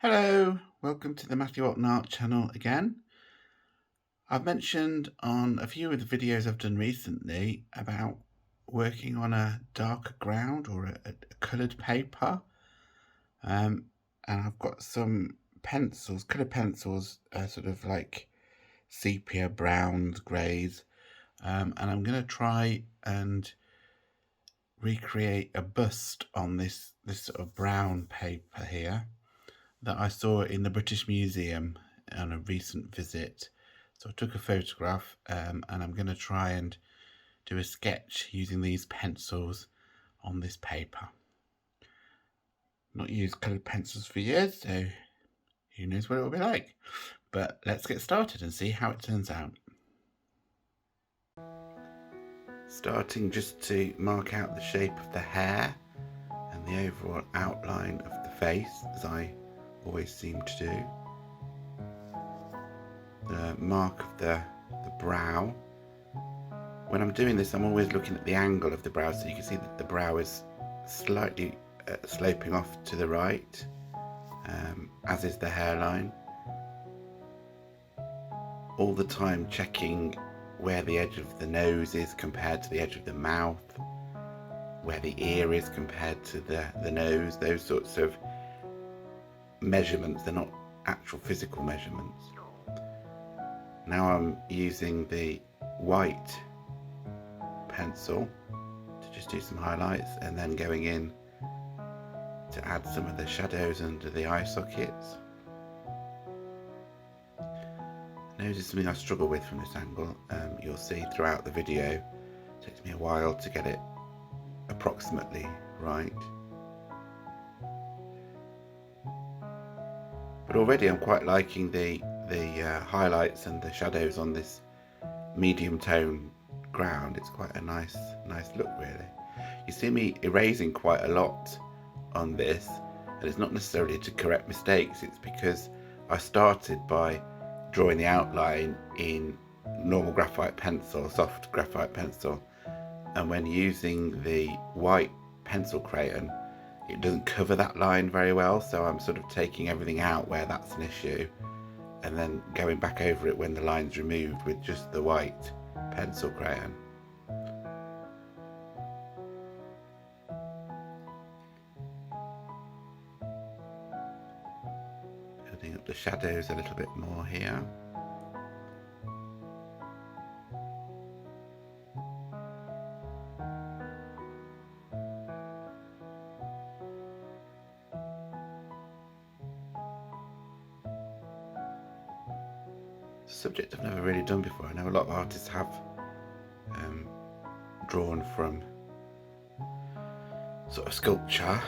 Hello, welcome to the Matthew Allton Art channel again. I've mentioned on a few of the videos I've done recently about working on a darker ground or a coloured paper. And I've got some pencils, coloured pencils, sort of like sepia browns, greys. And I'm going to try and recreate a bust on this sort of brown paper here that I saw in the British Museum on a recent visit. So I took a photograph and I'm going to try and do a sketch using these pencils on this paper. Not used coloured pencils for years, so who knows what it will be like. But let's get started and see how it turns out. Starting just to mark out the shape of the hair and the overall outline of the face, as I always seem to do. The mark of the brow. When I'm doing this, I'm always looking at the angle of the brow, so you can see that the brow is slightly sloping off to the right, as is the hairline. All the time checking where the edge of the nose is compared to the edge of the mouth, where the ear is compared to the nose, those sorts of measurements. They're not actual physical measurements. Now I'm using the white pencil to just do some highlights, and then going in to add some of the shadows under the eye sockets. Nose is something I struggle with from this angle. You'll see throughout the video, it takes me a while to get it approximately right. But already I'm quite liking the highlights and the shadows on this medium tone ground. It's quite a nice look, really. You see me erasing quite a lot on this, and it's not necessarily to correct mistakes. It's because I started by drawing the outline in normal graphite pencil, soft graphite pencil, and when using the white pencil crayon, it doesn't cover that line very well, so I'm sort of taking everything out where that's an issue and then going back over it when the line's removed with just the white pencil crayon. Building up the shadows a little bit more here. Subject I've never really done before. I know a lot of artists have drawn from sort of sculpture.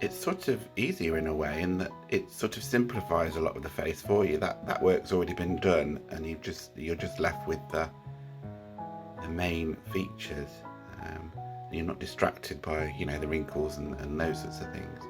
It's sort of easier in a way in that it sort of simplifies a lot of the face for you. That work's already been done, and you're just left with the main features. You're not distracted by the wrinkles and those sorts of things.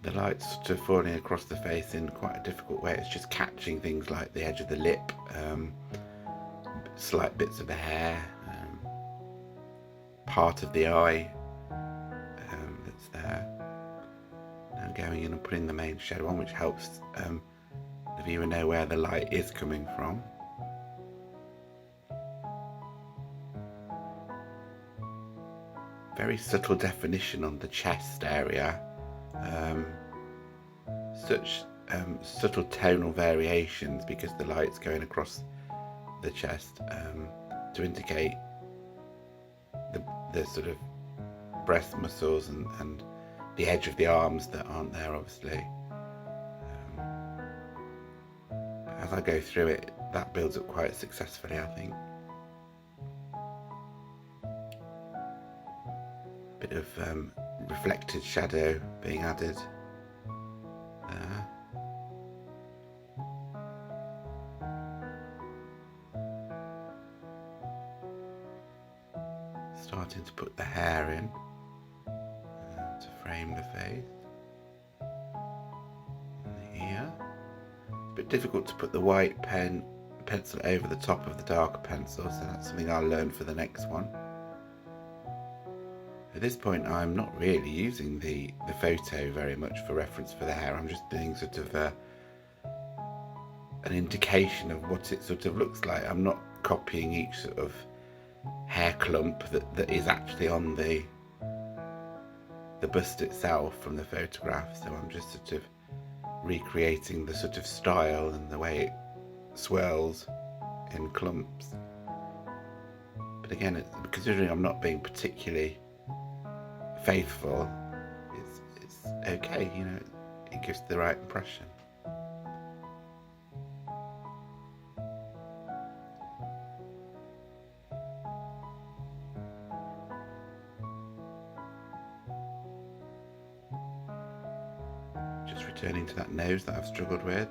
The light's sort of falling across the face in quite a difficult way. It's just catching things like the edge of the lip, slight bits of the hair, part of the eye that's there. Now going in and putting the main shadow on, which helps the viewer know where the light is coming from. Very subtle definition on the chest area. Such subtle tonal variations because the light's going across the chest to indicate the sort of breast muscles and the edge of the arms that aren't there, obviously. As I go through it, that builds up quite successfully, I think. Bit of reflected shadow being added there. starting to put the hair in to frame the face. And here, it's a bit difficult to put the white pencil over the top of the darker pencil, so that's something I'll learn for the next one. At this point, I'm not really using the photo very much for reference for the hair. I'm just doing sort of an indication of what it sort of looks like. I'm not copying each sort of hair clump that is actually on the bust itself from the photograph, so I'm just sort of recreating the sort of style and the way it swirls in clumps. But again, considering I'm not being particularly faithful, it's okay, you know, it gives the right impression. Just returning to that nose that I've struggled with.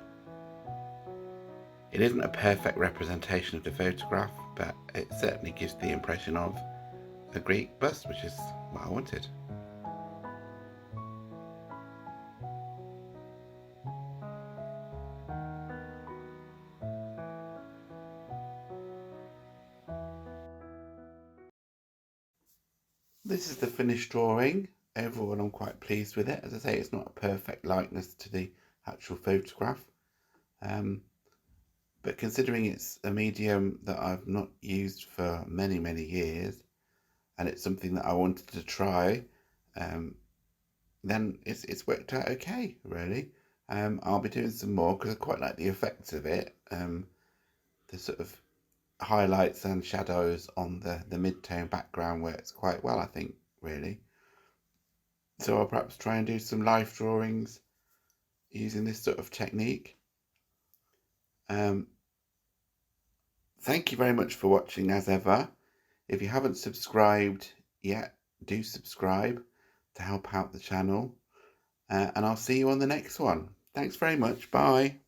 It isn't a perfect representation of the photograph, but it certainly gives the impression of a Greek bust, which is what I wanted. This is the finished drawing. Overall, I'm quite pleased with it. As I say, it's not a perfect likeness to the actual photograph. But considering it's a medium that I've not used for many, many years, and it's something that I wanted to try, then it's worked out okay, really. I'll be doing some more because I quite like the effects of it. The sort of highlights and shadows on the mid-tone background works quite well, I think, really. So I'll perhaps try and do some life drawings using this sort of technique. Thank you very much for watching, as ever. If you haven't subscribed yet, do subscribe to help out the channel. And I'll see you on the next one. Thanks very much. Bye.